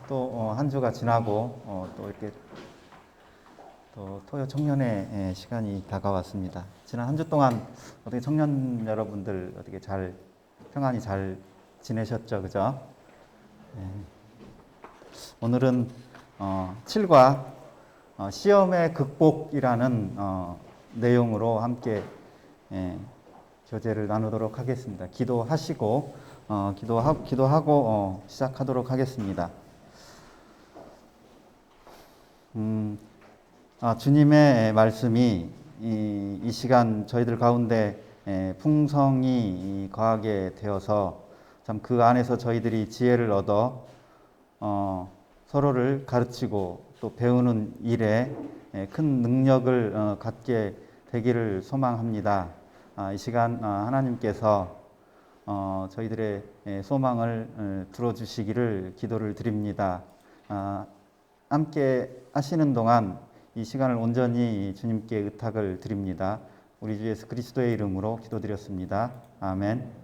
또 한 주가 지나고 또 이렇게 또 토요 청년의 시간이 다가왔습니다. 지난 한 주 동안 어떻게 청년 여러분들 어떻게 잘 평안히 잘 지내셨죠, 그죠? 예. 오늘은 7과 시험의 극복이라는 내용으로 함께 교제를 나누도록 하겠습니다. 기도하시고 기도하고 시작하도록 하겠습니다. 주님의 말씀이 이 시간 저희들 가운데 풍성히 거하게 되어서 참 그 안에서 저희들이 지혜를 얻어 서로를 가르치고 또 배우는 일에 큰 능력을 갖게 되기를 소망합니다. 이 시간 하나님께서 저희들의 소망을 들어주시기를 기도를 드립니다. 함께 하시는 동안 이 시간을 온전히 주님께 의탁을 드립니다. 우리 주 예수 그리스도의 이름으로 기도드렸습니다. 아멘.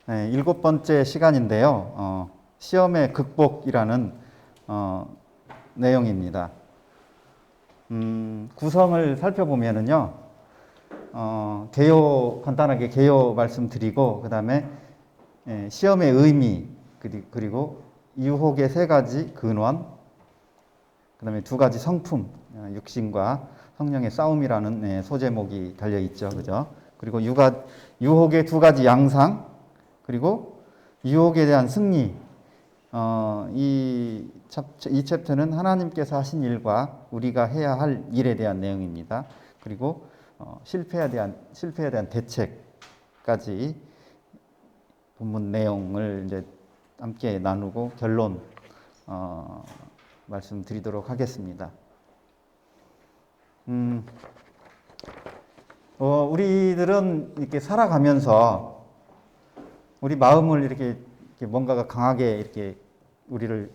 네, 7번째 시간인데요. 시험의 극복이라는 내용입니다. 구성을 살펴보면은요, 간단하게 개요 말씀드리고, 그 다음에 시험의 의미, 그리고 유혹의 3가지 근원, 그 다음에 2가지 성품, 육신과 성령의 싸움이라는 소제목이 달려있죠. 그죠? 그리고 유혹의 2가지 양상, 그리고 유혹에 대한 승리. 이 챕터는 하나님께서 하신 일과 우리가 해야 할 일에 대한 내용입니다. 그리고 실패에 대한 대책까지 본문 내용을 이제 함께 나누고 결론 말씀드리도록 하겠습니다. 우리들은 이렇게 살아가면서 우리 마음을 이렇게 뭔가가 강하게 이렇게 우리를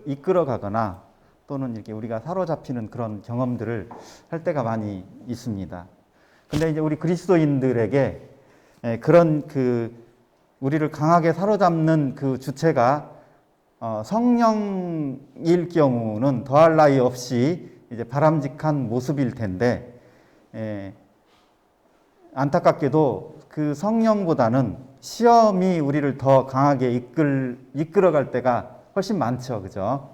이끌어 가거나 또는 이렇게 우리가 사로잡히는 그런 경험들을 할 때가 많이 있습니다. 근데 이제 우리 그리스도인들에게 그런 우리를 강하게 사로잡는 그 주체가 성령일 경우는 더할 나위 없이 이제 바람직한 모습일 텐데, 안타깝게도 그 성령보다는 시험이 우리를 더 강하게 이끌어갈 때가 훨씬 많죠, 그죠?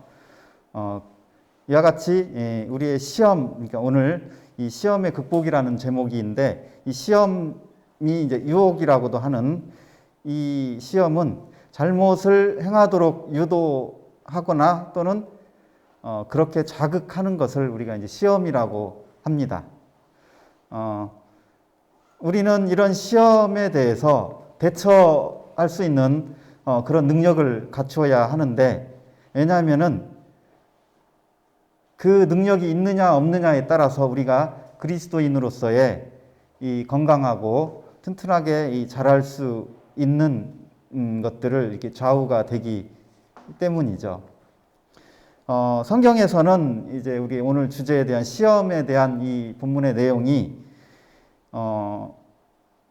이와 같이 우리의 시험, 그러니까 오늘 이 시험의 극복이라는 제목인데, 이 시험이 이제 유혹이라고도 하는 이 시험은 잘못을 행하도록 유도하거나 또는 그렇게 자극하는 것을 우리가 이제 시험이라고 합니다. 우리는 이런 시험에 대해서 대처할 수 있는 그런 능력을 갖추어야 하는데, 왜냐하면은 그 능력이 있느냐 없느냐에 따라서 우리가 그리스도인으로서의 이 건강하고 튼튼하게 자랄 수 있는 것들을 이렇게 좌우가 되기 때문이죠. 성경에서는 이제 우리 오늘 주제에 대한 시험에 대한 이 본문의 내용이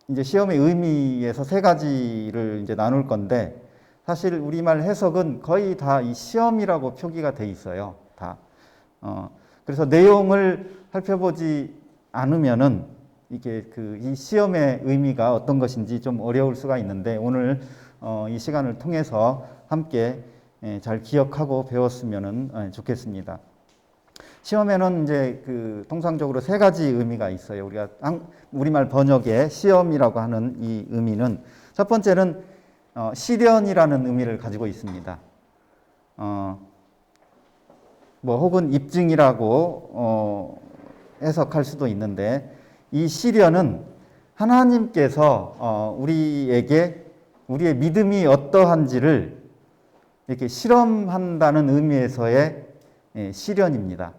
이제 시험의 의미에서 3가지를 이제 나눌 건데, 사실 우리말 해석은 거의 다 이 시험이라고 표기가 돼 있어요. 다. 그래서 내용을 살펴보지 않으면은 이게 이 시험의 의미가 어떤 것인지 좀 어려울 수가 있는데, 오늘 이 시간을 통해서 함께 잘 기억하고 배웠으면 좋겠습니다. 시험에는 이제 통상적으로 3가지 의미가 있어요. 우리가 우리말 번역에 시험이라고 하는 이 의미는, 첫 번째는 시련이라는 의미를 가지고 있습니다. 혹은 입증이라고 해석할 수도 있는데, 이 시련은 하나님께서 우리에게 우리의 믿음이 어떠한지를 이렇게 실험한다는 의미에서의 시련입니다.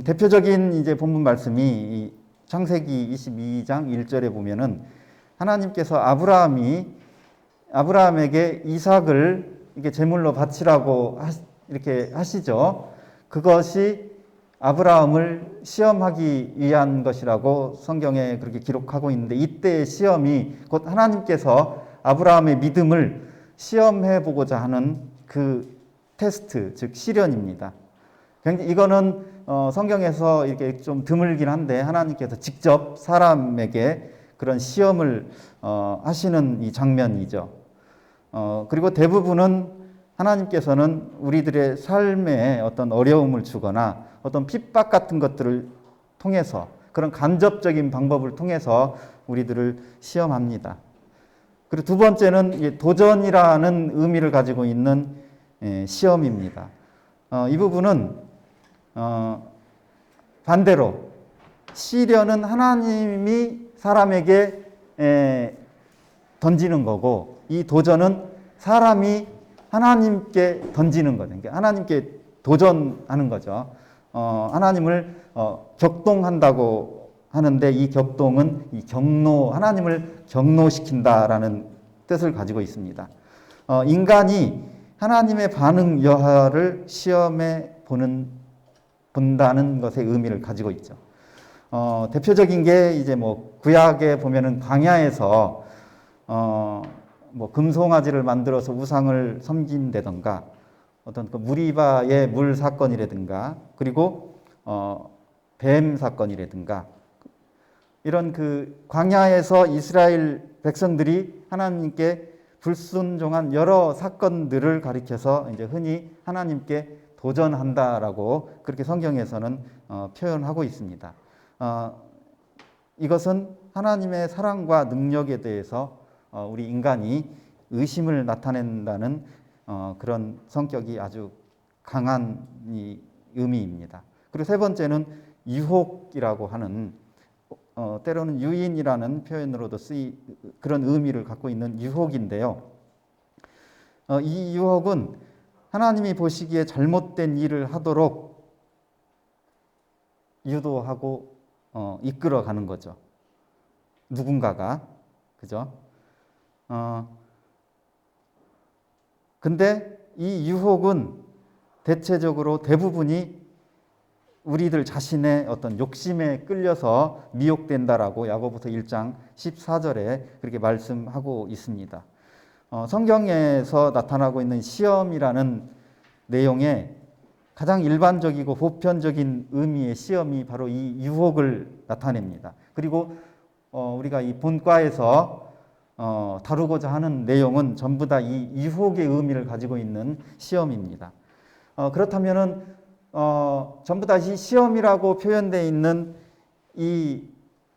대표적인 이제 본문 말씀이 창세기 22장 1절에 보면은 하나님께서 아브라함에게 이삭을 이렇게 제물로 바치라고 이렇게 하시죠. 그것이 아브라함을 시험하기 위한 것이라고 성경에 그렇게 기록하고 있는데, 이때의 시험이 곧 하나님께서 아브라함의 믿음을 시험해 보고자 하는 그 테스트, 즉 시련입니다. 굉장히 이거는 성경에서 이렇게 좀 드물긴 한데 하나님께서 직접 사람에게 그런 시험을 하시는 이 장면이죠. 그리고 대부분은 하나님께서는 우리들의 삶에 어떤 어려움을 주거나 어떤 핍박 같은 것들을 통해서 그런 간접적인 방법을 통해서 우리들을 시험합니다. 그리고 두 번째는 도전이라는 의미를 가지고 있는 시험입니다. 이 부분은 반대로 시련은 하나님이 사람에게 던지는 거고 이 도전은 사람이 하나님께 던지는 거죠. 그러니까 하나님께 도전하는 거죠. 하나님을 격동한다고 하는데 이 격동은 이 하나님을 경노시킨다라는 뜻을 가지고 있습니다. 인간이 하나님의 반응 여하를 시험해 본다는 것의 의미를 가지고 있죠. 대표적인 게 이제 뭐 구약에 보면은 광야에서 뭐 금송아지를 만들어서 우상을 섬긴다던가 어떤 그 무리바의 물 사건이라든가 그리고 뱀 사건이라든가 이런 그 광야에서 이스라엘 백성들이 하나님께 불순종한 여러 사건들을 가리켜서 이제 흔히 하나님께 도전한다라고 그렇게 성경에서는 표현하고 있습니다. 이것은 하나님의 사랑과 능력에 대해서 우리 인간이 의심을 나타낸다는 그런 성격이 아주 강한 이 의미입니다. 그리고 세 번째는 유혹이라고 하는 때로는 유인이라는 표현으로도 그런 의미를 갖고 있는 유혹인데요. 이 유혹은 하나님이 보시기에 잘못된 일을 하도록 유도하고 이끌어가는 거죠. 누군가가 그죠? 근데 이 유혹은 대체적으로 대부분이 우리들 자신의 어떤 욕심에 끌려서 미혹된다라고 야고보서 1장 14절에 그렇게 말씀하고 있습니다. 성경에서 나타나고 있는 시험이라는 내용에 가장 일반적이고 보편적인 의미의 시험이 바로 이 유혹을 나타냅니다. 그리고 우리가 이 본과에서 다루고자 하는 내용은 전부 다 이 유혹의 의미를 가지고 있는 시험입니다. 그렇다면은 전부 다 이 시험이라고 표현되어 있는 이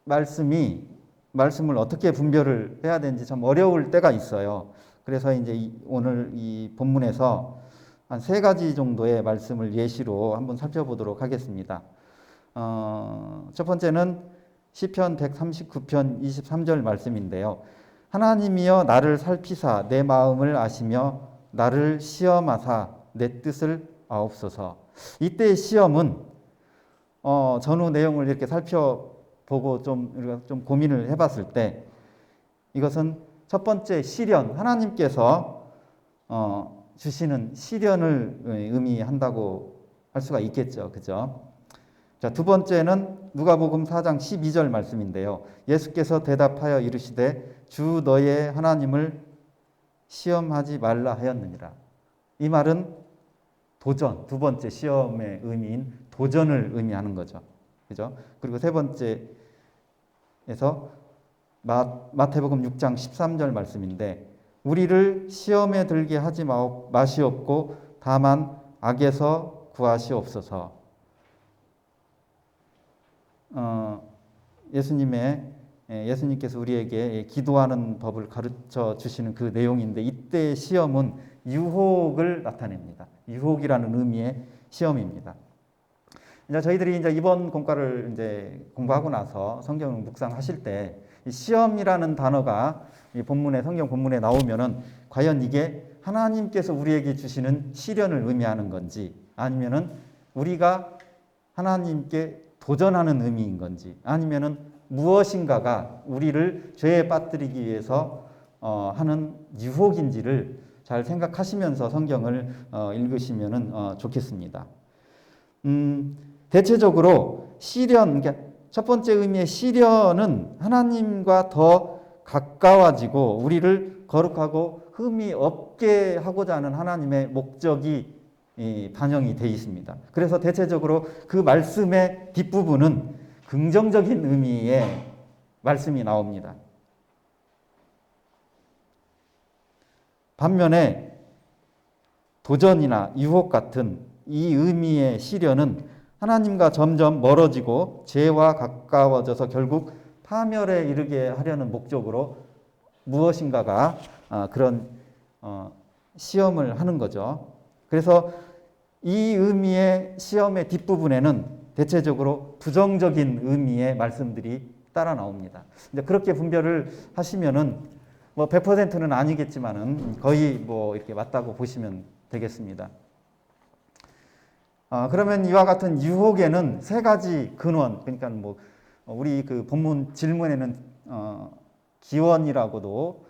말씀을 어떻게 분별을 해야 되는지 참 어려울 때가 있어요. 그래서 이제 오늘 이 본문에서 한 3가지 정도의 말씀을 예시로 한번 살펴보도록 하겠습니다. 첫 번째는 시편 139편 23절 말씀인데요. 하나님이여 나를 살피사 내 마음을 아시며 나를 시험하사 내 뜻을 아옵소서. 이때의 시험은 전후 내용을 이렇게 살펴보고 우리가 좀 고민을 해봤을 때 이것은 첫 번째 시련, 하나님께서 주시는 시련을 의미한다고 할 수가 있겠죠. 그죠? 자, 두 번째는 누가복음 4장 12절 말씀인데요. 예수께서 대답하여 이르시되 주 너의 하나님을 시험하지 말라 하였느니라. 이 말은 도전, 두 번째 시험의 의미인 도전을 의미하는 거죠. 그죠? 그리고 세 번째에서 마태복음 6장 13절 말씀인데 우리를 시험에 들게 하지 마시옵고 다만 악에서 구하시옵소서. 예수님께서 우리에게 기도하는 법을 가르쳐 주시는 그 내용인데 이때의 시험은 유혹을 나타냅니다. 유혹이라는 의미의 시험입니다. 이제 저희들이 이제 이번 공과를 이제 공부하고 나서 성경을 묵상하실 때 이 시험이라는 단어가 이 성경 본문에 나오면은 과연 이게 하나님께서 우리에게 주시는 시련을 의미하는 건지 아니면은 우리가 하나님께 도전하는 의미인 건지 아니면은 무엇인가가 우리를 죄에 빠뜨리기 위해서 하는 유혹인지를 잘 생각하시면서 성경을 읽으시면은 좋겠습니다. 대체적으로 시련, 그러니까 첫 번째 의미의 시련은 하나님과 더 가까워지고 우리를 거룩하고 흠이 없게 하고자 하는 하나님의 목적이 반영이 되어 있습니다. 그래서 대체적으로 그 말씀의 뒷부분은 긍정적인 의미의 말씀이 나옵니다. 반면에 도전이나 유혹 같은 이 의미의 시련은 하나님과 점점 멀어지고 죄와 가까워져서 결국 파멸에 이르게 하려는 목적으로 무엇인가가 그런 시험을 하는 거죠. 그래서 이 의미의 시험의 뒷부분에는 대체적으로 부정적인 의미의 말씀들이 따라 나옵니다. 근데 그렇게 분별을 하시면은 뭐 100%는 아니겠지만은 거의 뭐 이렇게 맞다고 보시면 되겠습니다. 그러면 이와 같은 유혹에는 세 가지 근원, 그러니까 뭐 우리 그 본문 질문에는 기원이라고도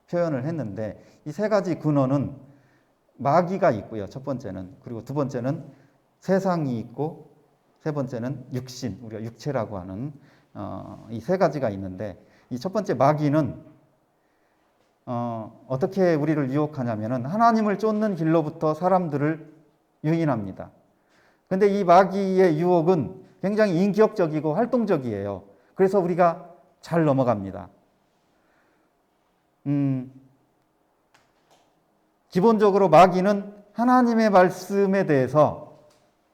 표현을 했는데 이 세 가지 근원은 마귀가 있고요. 첫 번째는. 그리고 두 번째는 세상이 있고 세 번째는 육신, 우리가 육체라고 하는 이 세 가지가 있는데 이 첫 번째 마귀는 어떻게 우리를 유혹하냐면은 하나님을 쫓는 길로부터 사람들을 유인합니다. 근데 이 마귀의 유혹은 굉장히 인격적이고 활동적이에요. 그래서 우리가 잘 넘어갑니다. 기본적으로 마귀는 하나님의 말씀에 대해서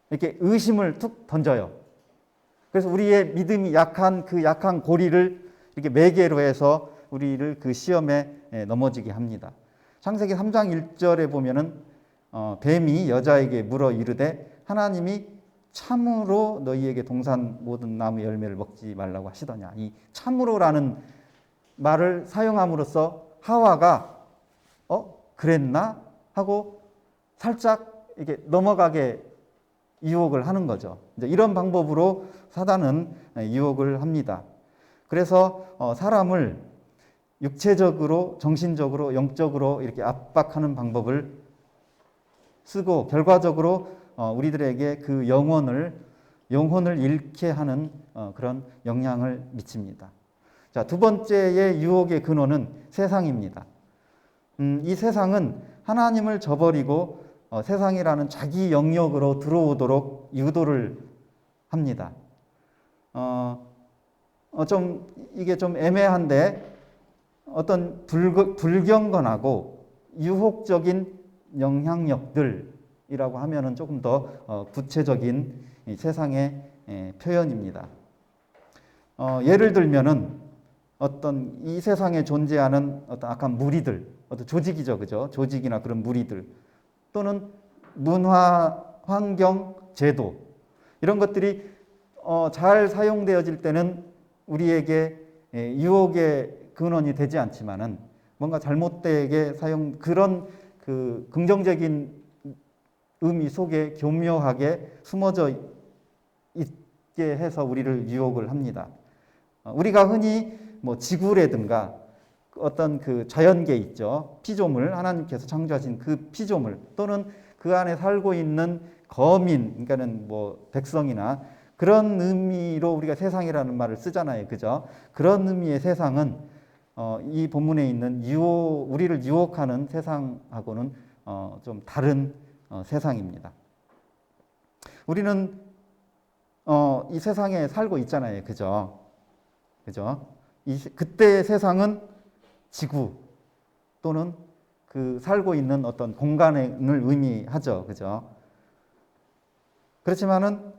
이렇게 의심을 툭 던져요. 그래서 우리의 믿음이 약한 그 약한 고리를 이렇게 매개로 해서 우리를 그 시험에 넘어지게 합니다. 창세기 3장 1절에 보면은 뱀이 여자에게 물어 이르되 하나님이 참으로 너희에게 동산 모든 나무 열매를 먹지 말라고 하시더냐. 이 참으로라는 말을 사용함으로써 하와가 그랬나 하고 살짝 이렇게 넘어가게 유혹을 하는 거죠. 이제 이런 방법으로 사단은 유혹을 합니다. 그래서 사람을 육체적으로, 정신적으로, 영적으로 이렇게 압박하는 방법을 쓰고 결과적으로 우리들에게 그 영혼을 잃게 하는 그런 영향을 미칩니다. 자, 두 번째의 유혹의 근원은 세상입니다. 이 세상은 하나님을 저버리고 세상이라는 자기 영역으로 들어오도록 유도를 합니다. 이게 좀 애매한데 어떤 불경건하고 유혹적인 영향력들이라고 하면은 조금 더 구체적인 세상의 표현입니다. 예를 들면은 어떤 이 세상에 존재하는 어떤 악한 무리들, 어떤 조직이죠, 그죠? 조직이나 그런 무리들 또는 문화, 환경, 제도 이런 것들이 잘 사용되어질 때는 우리에게 유혹의 근원이 되지 않지만은 뭔가 잘못되게 그런 그 긍정적인 의미 속에 교묘하게 숨어져 있게 해서 우리를 유혹을 합니다. 우리가 흔히 뭐 지구라든가 어떤 그 자연계 있죠. 피조물, 하나님께서 창조하신 그 피조물 또는 그 안에 살고 있는 거민, 그러니까는 뭐 백성이나 그런 의미로 우리가 세상이라는 말을 쓰잖아요. 그죠? 그런 의미의 세상은 이 본문에 있는 우리를 유혹하는 세상하고는 좀 다른 세상입니다. 우리는 이 세상에 살고 있잖아요. 그죠? 그죠? 그때의 세상은 지구 또는 그 살고 있는 어떤 공간을 의미하죠. 그죠? 그렇지만은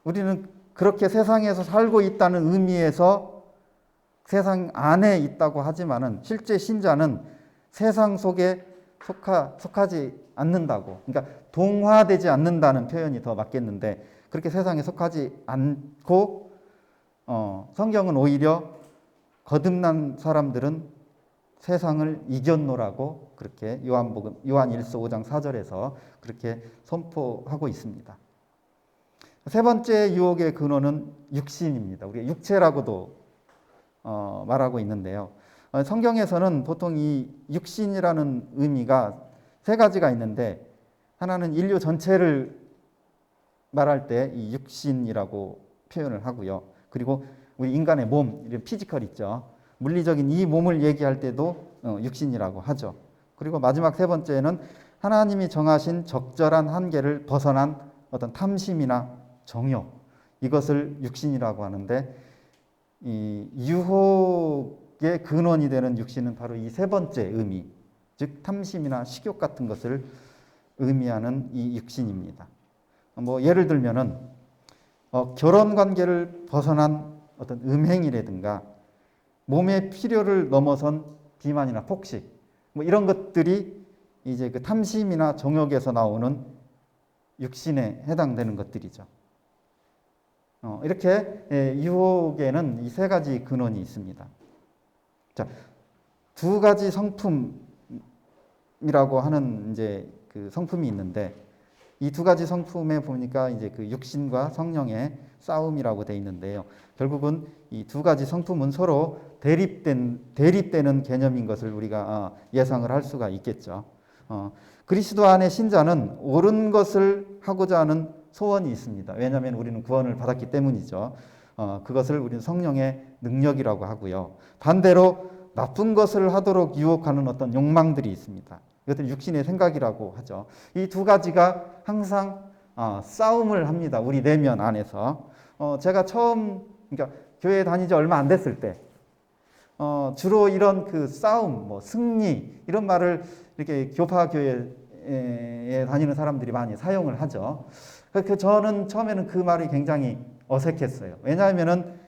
우리는 그렇게 세상에서 살고 있다는 의미에서 세상 안에 있다고 하지만은 실제 신자는 세상 속에 속하지 않는다고. 그러니까 동화되지 않는다는 표현이 더 맞겠는데 그렇게 세상에 속하지 않고 성경은 오히려 거듭난 사람들은 세상을 이겼노라고 그렇게 요한 1서 5장 4절에서 그렇게 선포하고 있습니다. 세 번째 유혹의 근원은 육신입니다. 우리가 육체라고도 말하고 있는데요. 성경에서는 보통 이 육신이라는 의미가 세 가지가 있는데 하나는 인류 전체를 말할 때 이 육신이라고 표현을 하고요. 그리고 우리 인간의 몸, 이런 피지컬 있죠. 물리적인 이 몸을 얘기할 때도 육신이라고 하죠. 그리고 마지막 세 번째는 하나님이 정하신 적절한 한계를 벗어난 어떤 탐심이나 정욕, 이것을 육신이라고 하는데, 이 유혹의 근원이 되는 육신은 바로 이 세 번째 의미, 즉 탐심이나 식욕 같은 것을 의미하는 이 육신입니다. 뭐 예를 들면은 결혼 관계를 벗어난 어떤 음행이라든가 몸의 필요를 넘어선 비만이나 폭식, 뭐 이런 것들이 이제 그 탐심이나 정욕에서 나오는 육신에 해당되는 것들이죠. 이렇게 유혹에는 이 세 가지 근원이 있습니다. 자, 두 가지 성품이라고 하는 이제 그 성품이 있는데, 이 두 가지 성품에 보니까 이제 그 육신과 성령의 싸움이라고 돼 있는데요. 결국은 이 두 가지 성품은 서로 대립되는 개념인 것을 우리가 예상을 할 수가 있겠죠. 그리스도 안의 신자는 옳은 것을 하고자 하는 소원이 있습니다. 왜냐하면 우리는 구원을 받았기 때문이죠. 그것을 우리는 성령의 능력이라고 하고요. 반대로 나쁜 것을 하도록 유혹하는 어떤 욕망들이 있습니다. 이것들 육신의 생각이라고 하죠. 이 두 가지가 항상 싸움을 합니다. 우리 내면 안에서. 제가 그러니까 교회에 다니지 얼마 안 됐을 때, 주로 이런 그 싸움, 뭐 승리 이런 말을 이렇게 교파 교회에 다니는 사람들이 많이 사용을 하죠. 저는 처음에는 그 말이 굉장히 어색했어요. 왜냐하면은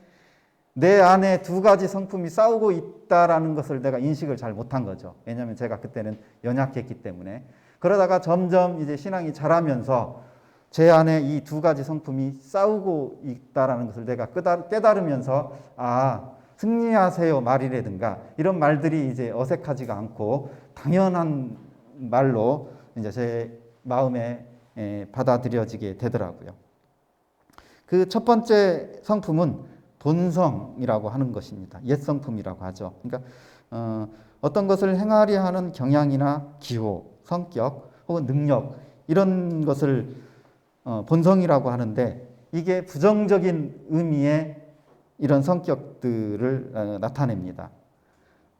내 안에 두 가지 성품이 싸우고 있다라는 것을 내가 인식을 잘 못한 거죠. 왜냐하면 제가 그때는 연약했기 때문에. 그러다가 점점 이제 신앙이 자라면서 제 안에 이 두 가지 성품이 싸우고 있다라는 것을 내가 깨달으면서 승리하세요 말이라든가 이런 말들이 이제 어색하지가 않고 당연한 말로 이제 제 마음에 받아들여지게 되더라고요. 그 첫 번째 성품은 본성이라고 하는 것입니다. 옛 성품이라고 하죠. 그러니까 어떤 것을 행하려 하는 경향이나 기호, 성격 혹은 능력 이런 것을 본성이라고 하는데, 이게 부정적인 의미의 이런 성격들을 나타냅니다.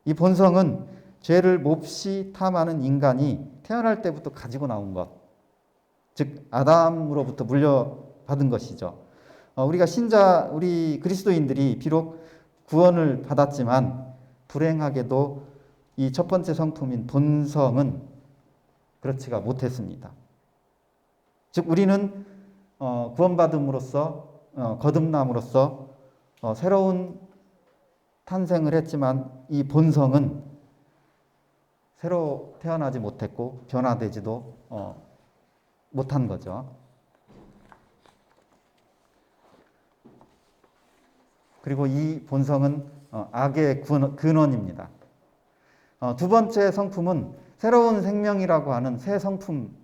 이 본성은 죄를 몹시 탐하는 인간이 태어날 때부터 가지고 나온 것, 즉 아담으로부터 물려받은 것이죠. 우리 그리스도인들이 비록 구원을 받았지만 불행하게도 이 첫 번째 성품인 본성은 그렇지가 못했습니다. 즉 우리는 구원받음으로써 거듭남으로써 새로운 탄생을 했지만 이 본성은 새로 태어나지 못했고 변화되지도 못한 거죠. 그리고 이 본성은 악의 근원입니다. 두 번째 성품은 새로운 생명이라고 하는 새 성품입니다.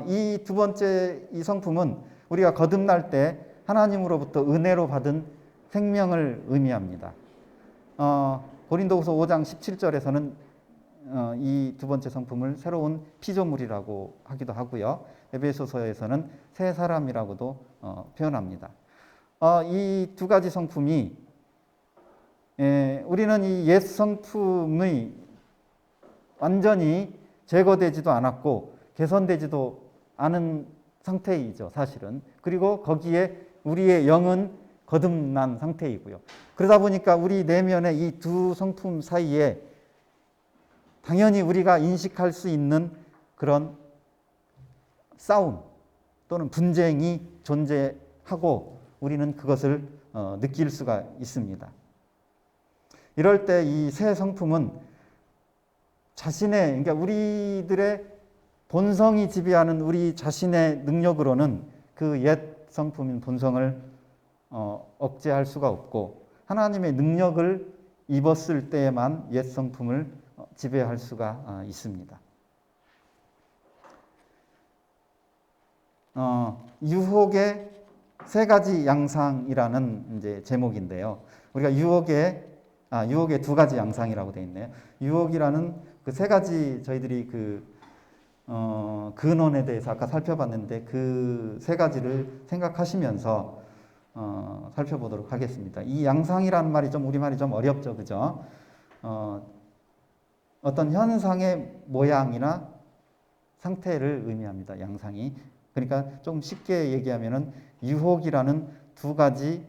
이 두 번째 이 성품은 우리가 거듭날 때 하나님으로부터 은혜로 받은 생명을 의미합니다. 고린도후서 5장 17절에서는 이 두 번째 성품을 새로운 피조물이라고 하기도 하고요. 에베소서에서는 새 사람이라고도 표현합니다. 이 두 가지 성품이 우리는 이 옛 성품의 완전히 제거되지도 않았고 개선되지도 않은 상태이죠, 사실은. 그리고 거기에 우리의 영은 거듭난 상태이고요. 그러다 보니까 우리 내면의 이 두 성품 사이에 당연히 우리가 인식할 수 있는 그런 싸움 또는 분쟁이 존재하고 우리는 그것을 느낄 수가 있습니다. 이럴 때 이 새 성품은 그러니까 우리들의 본성이 지배하는 우리 자신의 능력으로는 그 옛 성품인 본성을 억제할 수가 없고, 하나님의 능력을 입었을 때에만 옛 성품을 지배할 수가 있습니다. 유혹의 세 가지 양상이라는 이제 제목인데요. 우리가 유혹의 두 가지 양상이라고 되어 있네요. 유혹이라는 그 세 가지 저희들이 근원에 대해서 아까 살펴봤는데 그 세 가지를 생각하시면서 살펴보도록 하겠습니다. 이 양상이라는 말이 우리말이 좀 어렵죠, 그죠? 어떤 현상의 모양이나 상태를 의미합니다. 양상이. 그러니까 좀 쉽게 얘기하면은 유혹이라는 두 가지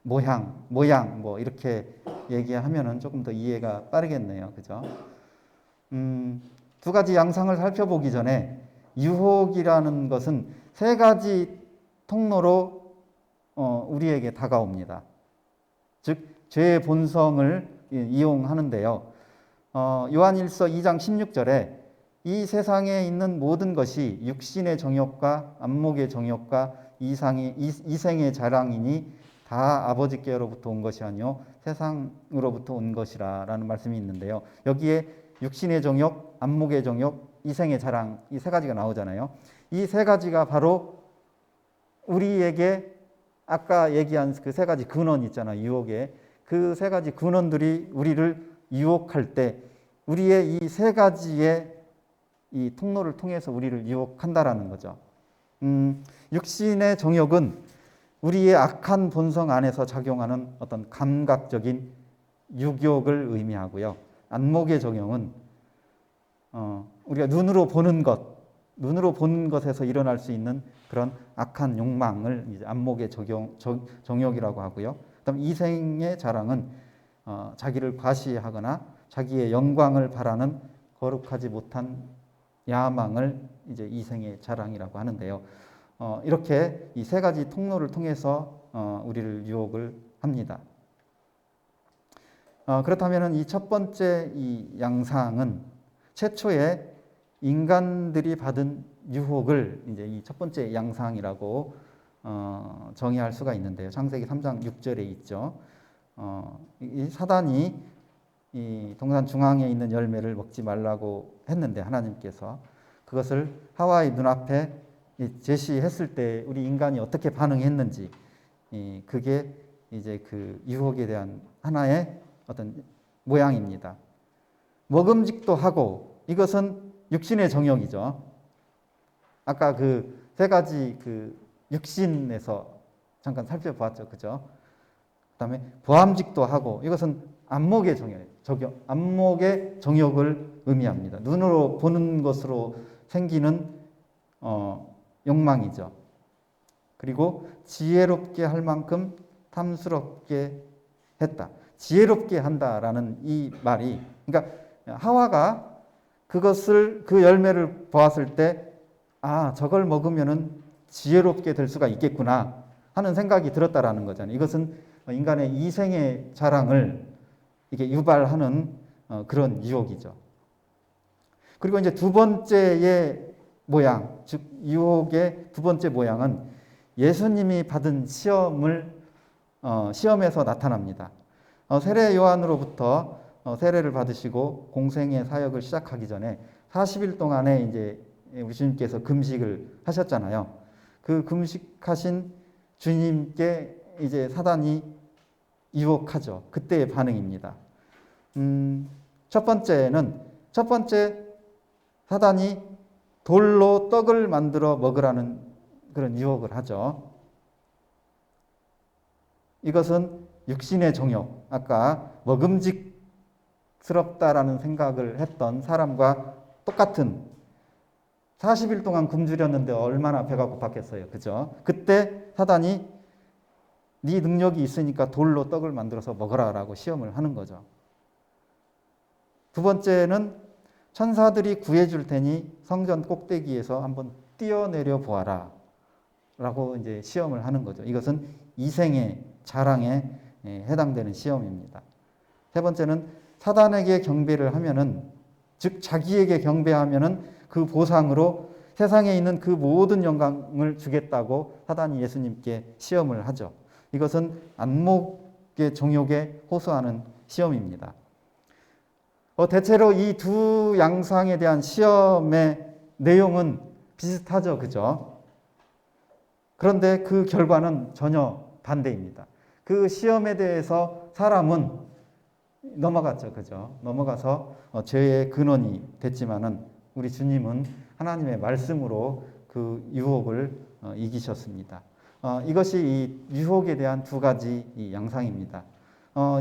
모양 뭐 이렇게 얘기하면은 조금 더 이해가 빠르겠네요. 그죠? 두 가지 양상을 살펴보기 전에 유혹이라는 것은 세 가지 통로로 우리에게 다가옵니다. 즉 죄의 본성을 이용하는데요. 요한일서 2장 16절에 이 세상에 있는 모든 것이 육신의 정욕과 안목의 정욕과 이생의 자랑이니 다 아버지께로부터 온 것이 아니요 세상으로부터 온 것이라 라는 말씀이 있는데요. 여기에 육신의 정욕, 안목의 정욕, 이생의 자랑 이 세 가지가 나오잖아요. 이 세 가지가 바로 우리에게 아까 얘기한 그 세 가지 근원 있잖아요. 유혹에 그 세 가지 근원들이 우리를 유혹할 때 우리의 이 세 가지의 이 통로를 통해서 우리를 유혹한다라는 거죠. 육신의 정욕은 우리의 악한 본성 안에서 작용하는 어떤 감각적인 육욕을 의미하고요. 안목의 정욕은 우리가 눈으로 보는 것에서 일어날 수 있는 그런 악한 욕망을 이제 안목의 정욕이라고 하고요. 그다음 이생의 자랑은 자기를 과시하거나 자기의 영광을 바라는 거룩하지 못한 야망을 이제 이생의 자랑이라고 하는데요. 이렇게 이 세 가지 통로를 통해서 우리를 유혹을 합니다. 그렇다면 이 첫 번째 이 양상은 최초에 인간들이 받은 유혹을 이제 이 첫 번째 양상이라고 정의할 수가 있는데요. 창세기 3장 6절에 있죠. 이 사단이 이 동산 중앙에 있는 열매를 먹지 말라고 했는데 하나님께서 그것을 하와의 눈앞에 제시했을 때 우리 인간이 어떻게 반응했는지 그게 이제 그 유혹에 대한 하나의 어떤 모양입니다. 먹음직도 하고 이것은 육신의 정욕이죠. 아까 그 세 가지 그 육신에서 잠깐 살펴봤죠, 그죠? 그다음에 보암직도 하고 이것은 안목의 정욕을 의미합니다. 눈으로 보는 것으로 생기는 욕망이죠. 그리고 지혜롭게 할 만큼 탐스럽게 했다. 지혜롭게 한다라는 이 말이, 그러니까 하와가 그 열매를 보았을 때, 저걸 먹으면은 지혜롭게 될 수가 있겠구나 하는 생각이 들었다라는 거잖아요. 이것은 인간의 이생의 자랑을 이게 유발하는 그런 유혹이죠. 그리고 이제 두 번째의 모양, 즉 유혹의 두 번째 모양은 예수님이 받은 시험에서 나타납니다. 세례 요한으로부터 세례를 받으시고 공생의 사역을 시작하기 전에 40일 동안에 이제 우리 주님께서 금식을 하셨잖아요. 그 금식하신 주님께 이제 사단이 유혹하죠. 그때의 반응입니다. 첫 번째 사단이 돌로 떡을 만들어 먹으라는 그런 유혹을 하죠. 이것은 육신의 정욕, 아까 먹음직스럽다라는 생각을 했던 사람과 똑같은 40일 동안 굶주렸는데 얼마나 배가 고팠겠어요. 그죠? 그때 사단이 네 능력이 있으니까 돌로 떡을 만들어서 먹어라라고 시험을 하는 거죠. 두 번째는 천사들이 구해줄 테니 성전 꼭대기에서 한번 뛰어내려 보아라 라고 이제 시험을 하는 거죠. 이것은 이생의 자랑에 해당되는 시험입니다. 세 번째는 사단에게 경배를 하면은, 즉 자기에게 경배하면은 그 보상으로 세상에 있는 그 모든 영광을 주겠다고 사단이 예수님께 시험을 하죠. 이것은 안목의 정욕에 호소하는 시험입니다. 대체로 이 두 양상에 대한 시험의 내용은 비슷하죠, 그죠? 그런데 그 결과는 전혀 반대입니다. 그 시험에 대해서 사람은 넘어갔죠, 그죠? 넘어가서 죄의 근원이 됐지만은 우리 주님은 하나님의 말씀으로 그 유혹을 이기셨습니다. 이것이 이 유혹에 대한 두 가지 이 양상입니다.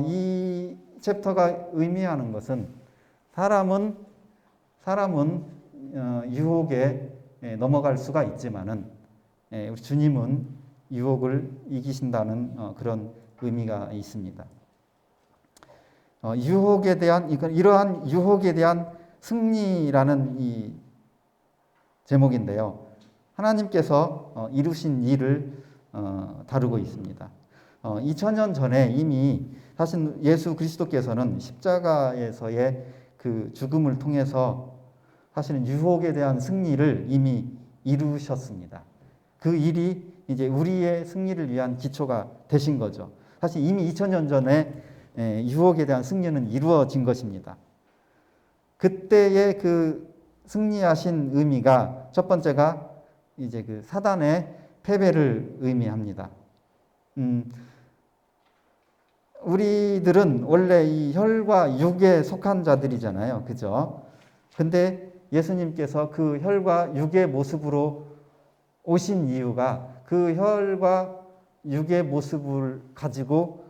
이 챕터가 의미하는 것은 사람은 유혹에 넘어갈 수가 있지만은 우리 주님은 유혹을 이기신다는 그런 의미가 있습니다. 유혹에 대한 이러한 유혹에 대한 승리라는 이 제목인데요. 하나님께서 이루신 일을 다루고 있습니다. 2000년 전에 이미 사실 예수 그리스도께서는 십자가에서의 그 죽음을 통해서 사실은 유혹에 대한 승리를 이미 이루셨습니다. 그 일이 이제 우리의 승리를 위한 기초가 되신 거죠. 사실 이미 2000년 전에 유혹에 대한 승리는 이루어진 것입니다. 그때의 그 승리하신 의미가 첫 번째가 이제 그 사단의 패배를 의미합니다. 우리들은 원래 이 혈과 육에 속한 자들이잖아요. 그죠? 근데 예수님께서 그 혈과 육의 모습으로 오신 이유가 그 혈과 육의 모습을 가지고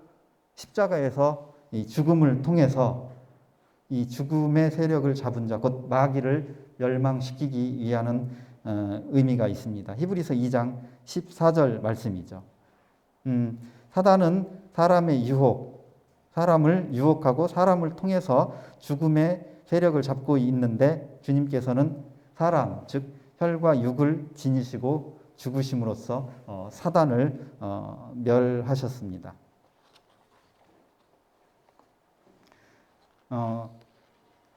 십자가에서 이 죽음을 통해서 이 죽음의 세력을 잡은 자, 곧 마귀를 멸망시키기 위한 의미가 있습니다. 히브리서 2장 14절 말씀이죠. 사단은 사람의 유혹, 사람을 유혹하고 사람을 통해서 죽음의 세력을 잡고 있는데 주님께서는 사람, 즉 혈과 육을 지니시고 죽으심으로써 사단을 멸하셨습니다.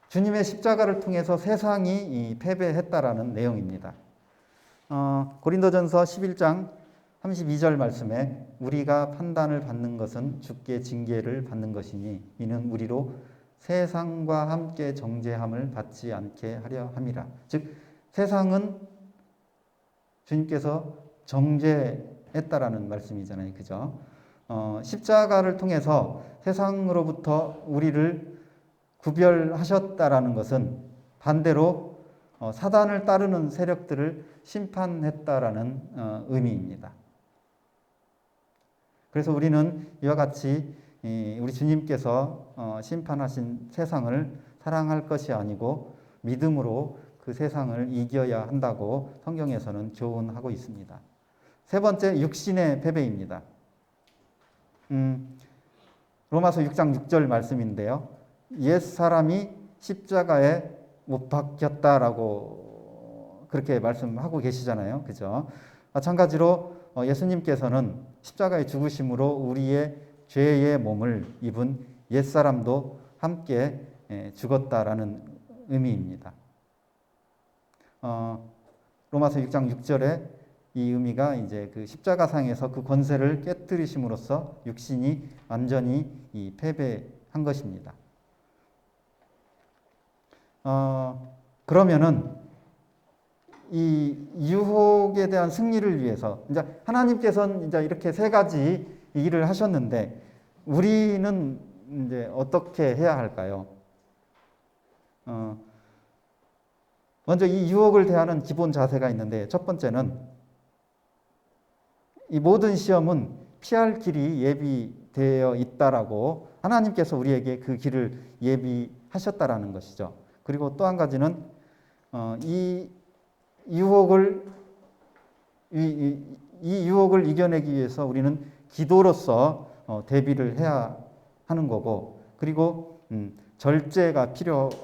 주님의 십자가를 통해서 세상이 패배했다라는 내용입니다. 고린도전서 11장 32절 말씀에 우리가 판단을 받는 것은 주께 징계를 받는 것이니 이는 우리로 세상과 함께 정죄함을 받지 않게 하려 함이라. 즉 세상은 주님께서 정죄했다라는 말씀이잖아요. 그죠? 십자가를 통해서 세상으로부터 우리를 구별하셨다라는 것은 반대로 사단을 따르는 세력들을 심판했다라는 의미입니다. 그래서 우리는 이와 같이 우리 주님께서 심판하신 세상을 사랑할 것이 아니고 믿음으로 그 세상을 이겨야 한다고 성경에서는 교훈하고 있습니다. 세 번째, 육신의 패배입니다. 로마서 6장 6절 말씀인데요. 옛 사람이 십자가에 못 박혔다라고 그렇게 말씀하고 계시잖아요. 그죠? 마찬가지로 예수님께서는 십자가의 죽으심으로 우리의 죄의 몸을 입은 옛 사람도 함께 죽었다라는 의미입니다. 로마서 6장 6절에 이 의미가 이제 그 십자가상에서 그 권세를 깨뜨리심으로써 육신이 완전히 패배한 것입니다. 그러면은 이 유혹에 대한 승리를 위해서 이제 하나님께서는 이제 이렇게 세 가지 일을 하셨는데 우리는 이제 어떻게 해야 할까요? 먼저 이 유혹을 대하는 기본 자세가 있는데 첫 번째는 이 모든 시험은 피할 길이 예비되어 있다라고 하나님께서 우리에게 그 길을 예비하셨다라는 것이죠. 그리고 또 한 가지는 이 유혹을 이겨내기 위해서 우리는 기도로서 대비를 해야 하는 거고, 그리고 절제가 필요한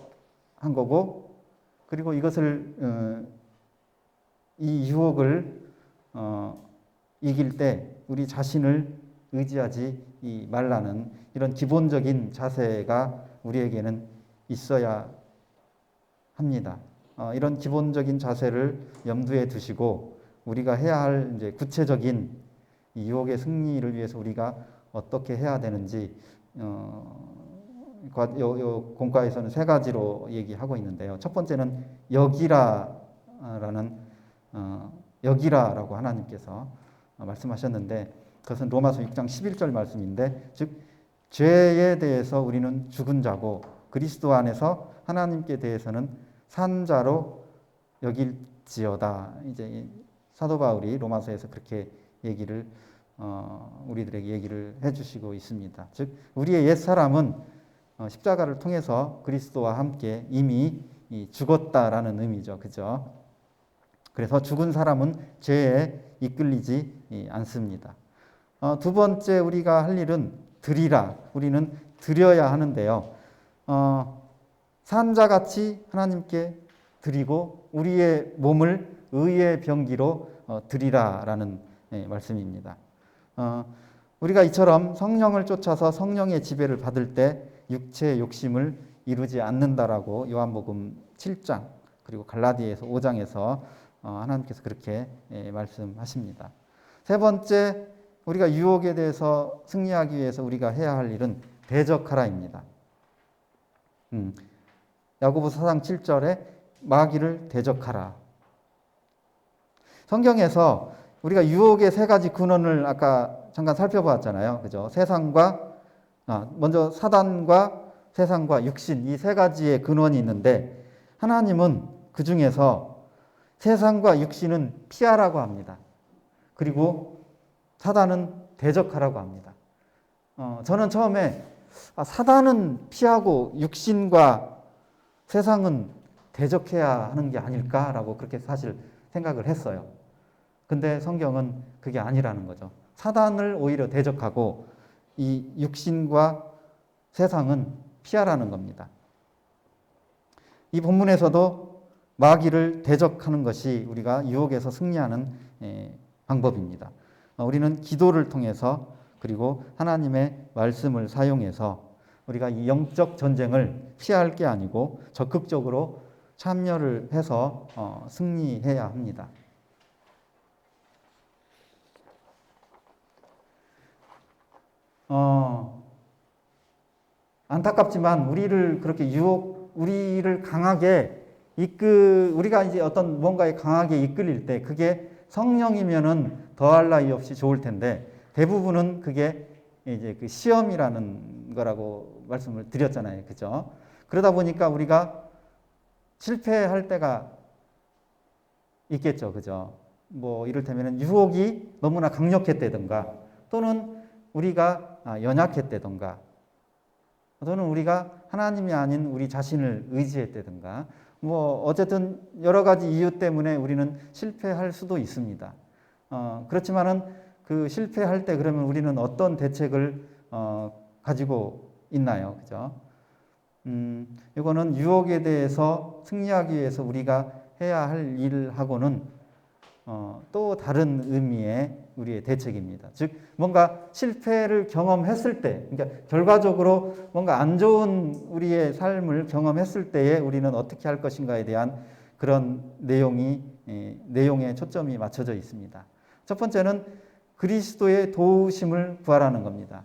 거고, 그리고 이것을 이 유혹을 이길 때 우리 자신을 의지하지 말라는 이런 기본적인 자세가 우리에게는 있어야 합니다. 이런 기본적인 자세를 염두에 두시고 우리가 해야 할 이제 구체적인 이 유혹의 승리를 위해서 우리가 어떻게 해야 되는지 공과에서는 세 가지로 얘기하고 있는데요. 첫 번째는 여기라라고 하나님께서 말씀하셨는데 그것은 로마서 6장 11절 말씀인데 즉 죄에 대해서 우리는 죽은 자고 그리스도 안에서 하나님께 대해서는 산 자로 여길지어다. 이제 사도 바울이 로마서에서 그렇게 얘기를 우리들에게 얘기를 해주시고 있습니다. 즉 우리의 옛 사람은 십자가를 통해서 그리스도와 함께 이미 죽었다라는 의미죠. 그죠? 그래서 죽은 사람은 죄에 이끌리지 않습니다. 두 번째 우리가 할 일은 드리라. 우리는 드려야 하는데요. 산자같이 하나님께 드리고 우리의 몸을 의의 병기로 드리라라는 말씀입니다. 우리가 이처럼 성령을 쫓아서 성령의 지배를 받을 때 육체의 욕심을 이루지 않는다라고 요한복음 7장 그리고 갈라디아에서 5장에서 하나님께서 그렇게 말씀하십니다. 세 번째 우리가 유혹에 대해서 승리하기 위해서 우리가 해야 할 일은 대적하라입니다. 야고보서 4장 7절에 마귀를 대적하라. 성경에서 우리가 유혹의 세 가지 근원을 아까 잠깐 살펴보았잖아요. 그죠? 먼저 사단과 세상과 육신 이 세 가지의 근원이 있는데 하나님은 그 중에서 세상과 육신은 피하라고 합니다. 그리고 사단은 대적하라고 합니다. 저는 처음에 사단은 피하고 육신과 세상은 대적해야 하는 게 아닐까라고 그렇게 사실 생각을 했어요. 근데 성경은 그게 아니라는 거죠. 사단을 오히려 대적하고 이 육신과 세상은 피하라는 겁니다. 이 본문에서도 마귀를 대적하는 것이 우리가 유혹에서 승리하는 방법입니다. 우리는 기도를 통해서 그리고 하나님의 말씀을 사용해서 우리가 이 영적 전쟁을 피할 게 아니고 적극적으로 참여를 해서 승리해야 합니다. 안타깝지만 우리를 그렇게 우리를 강하게 우리가 이제 어떤 뭔가에 강하게 이끌릴 때 그게 성령이면은 더할 나위 없이 좋을 텐데 대부분은 그게 이제 그 시험이라는 거라고 말씀을 드렸잖아요. 그죠? 그러다 보니까 우리가 실패할 때가 있겠죠. 그죠? 뭐 이를테면 유혹이 너무나 강력했다든가 또는 우리가 연약했다든가 또는 우리가 하나님이 아닌 우리 자신을 의지했다든가 뭐 어쨌든 여러 가지 이유 때문에 우리는 실패할 수도 있습니다. 그렇지만은 그 실패할 때 그러면 우리는 어떤 대책을 가지고 있나요? 그죠? 이거는 유혹에 대해서 승리하기 위해서 우리가 해야 할 일하고는 또 다른 의미의 우리의 대책입니다. 즉 뭔가 실패를 경험했을 때, 그러니까 결과적으로 뭔가 안 좋은 우리의 삶을 경험했을 때에 우리는 어떻게 할 것인가에 대한 그런 내용에 초점이 맞춰져 있습니다. 첫 번째는 그리스도의 도우심을 구하라는 겁니다.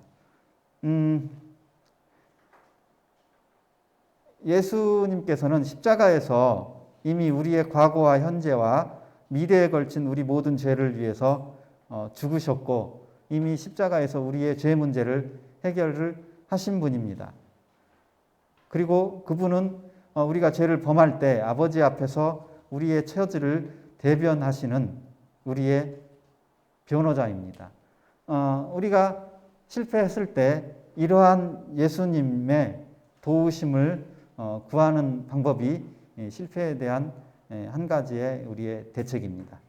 예수님께서는 십자가에서 이미 우리의 과거와 현재와 미래에 걸친 우리 모든 죄를 위해서 죽으셨고 이미 십자가에서 우리의 죄 문제를 해결을 하신 분입니다. 그리고 그분은 우리가 죄를 범할 때 아버지 앞에서 우리의 처지를 대변하시는 우리의 변호자입니다. 우리가 실패했을 때 이러한 예수님의 도우심을 구하는 방법이 실패에 대한 한 가지의 우리의 대책입니다.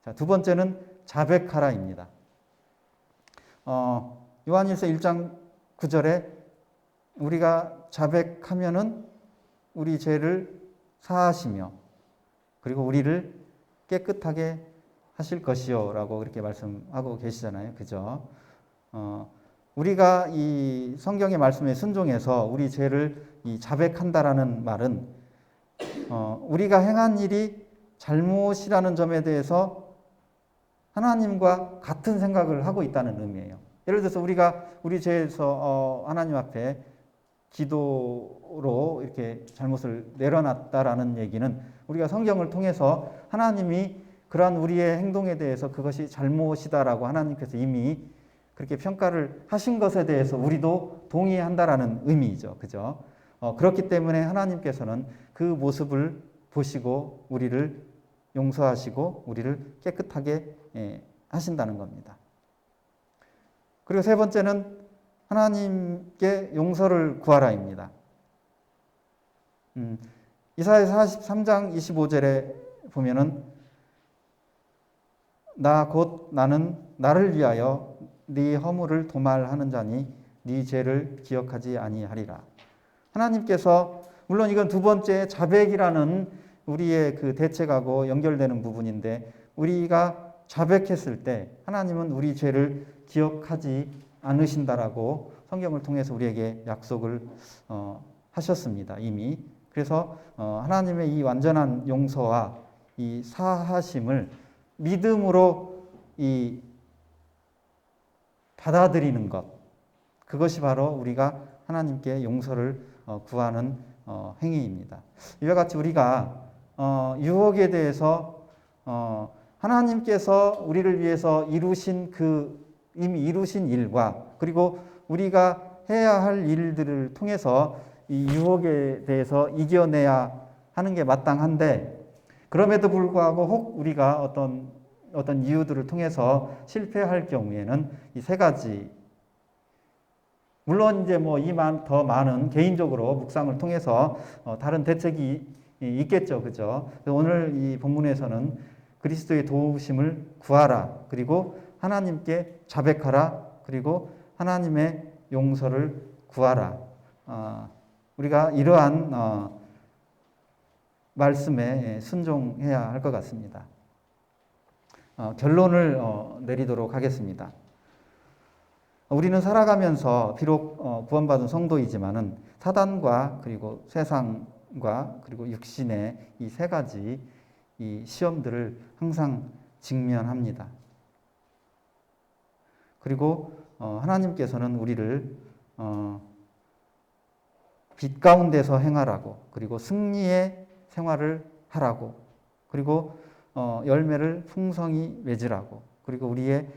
자, 두 번째는 자백하라입니다. 요한일서 1장 9절에 우리가 자백하면은 우리 죄를 사하시며 그리고 우리를 깨끗하게 하실 것이요 라고 그렇게 말씀하고 계시잖아요. 그죠? 우리가 이 성경의 말씀에 순종해서 우리 죄를 자백한다라는 말은 우리가 행한 일이 잘못이라는 점에 대해서 하나님과 같은 생각을 하고 있다는 의미예요. 예를 들어서 우리가 우리 죄에서 하나님 앞에 기도로 이렇게 잘못을 내려놨다라는 얘기는 우리가 성경을 통해서 하나님이 그러한 우리의 행동에 대해서 그것이 잘못이다라고 하나님께서 이미 그렇게 평가를 하신 것에 대해서 우리도 동의한다라는 의미이죠. 그죠? 그렇기 때문에 하나님께서는 그 모습을 보시고 우리를 용서하시고 우리를 깨끗하게 하신다는 겁니다. 그리고 세 번째는 하나님께 용서를 구하라입니다. 이사야 43장 25절에 보면은 나 곧 나는 나를 위하여 네 허물을 도말하는 자니 네 죄를 기억하지 아니하리라. 하나님께서 물론 이건 두 번째 자백이라는 우리의 그 대책하고 연결되는 부분인데 우리가 자백했을 때 하나님은 우리 죄를 기억하지 않으신다라고 성경을 통해서 우리에게 약속을 하셨습니다. 이미. 그래서 하나님의 이 완전한 용서와 이 사하심을 믿음으로 이 받아들이는 것, 그것이 바로 우리가 하나님께 용서를 구하는 행위입니다. 이와 같이 우리가 유혹에 대해서 하나님께서 우리를 위해서 이루신 이미 이루신 일과 그리고 우리가 해야 할 일들을 통해서 이 유혹에 대해서 이겨내야 하는 게 마땅한데 그럼에도 불구하고 혹 우리가 어떤 이유들을 통해서 실패할 경우에는 이 세 가지 물론 이제 뭐 더 많은 개인적으로 묵상을 통해서 다른 대책이 있겠죠, 그죠? 오늘 이 본문에서는 그리스도의 도우심을 구하라, 그리고 하나님께 자백하라, 그리고 하나님의 용서를 구하라. 우리가 이러한 말씀에 순종해야 할 것 같습니다. 결론을 내리도록 하겠습니다. 우리는 살아가면서 비록 구원받은 성도이지만은 사단과 그리고 세상과 그리고 육신의 이 세 가지 이 시험들을 항상 직면합니다. 그리고 하나님께서는 우리를 빛 가운데서 행하라고, 그리고 승리의 생활을 하라고, 그리고 열매를 풍성히 맺으라고, 그리고 우리의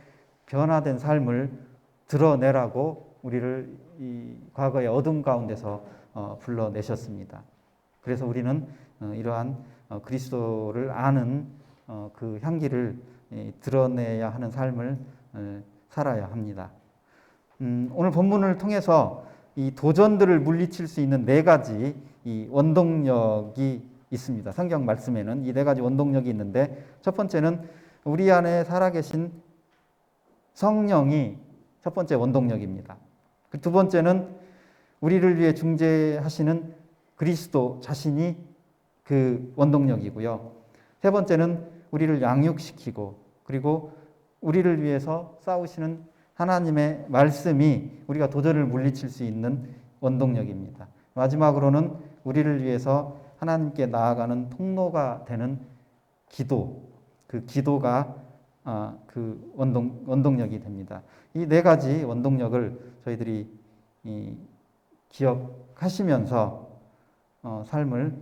변화된 삶을 드러내라고 우리를 이 과거의 어둠 가운데서 불러내셨습니다. 그래서 우리는 이러한 그리스도를 아는 그 향기를 드러내야 하는 삶을 살아야 합니다. 오늘 본문을 통해서 이 도전들을 물리칠 수 있는 네 가지 이 원동력이 있습니다. 성경 말씀에는 이 네 가지 원동력이 있는데 첫 번째는 우리 안에 살아계신 성령이 첫 번째 원동력입니다. 두 번째는 우리를 위해 중재하시는 그리스도 자신이 그 원동력이고요. 세 번째는 우리를 양육시키고 그리고 우리를 위해서 싸우시는 하나님의 말씀이 우리가 도전을 물리칠 수 있는 원동력입니다. 마지막으로는 우리를 위해서 하나님께 나아가는 통로가 되는 기도, 그 기도가 그 원동력이 됩니다. 이 네 가지 원동력을 저희들이 기억하시면서 삶을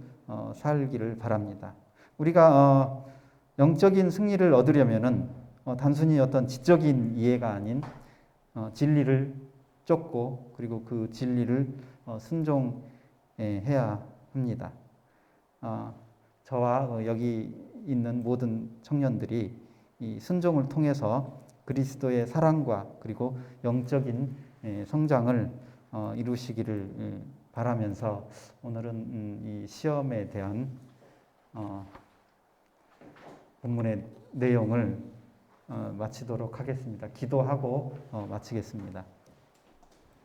살기를 바랍니다. 우리가 영적인 승리를 얻으려면은 단순히 어떤 지적인 이해가 아닌 진리를 쫓고 그리고 그 진리를 순종해야 합니다. 저와 여기 있는 모든 청년들이 이 순종을 통해서 그리스도의 사랑과 그리고 영적인 성장을 이루시기를 바라면서 오늘은 이 시험에 대한 본문의 내용을 마치도록 하겠습니다. 기도하고 마치겠습니다.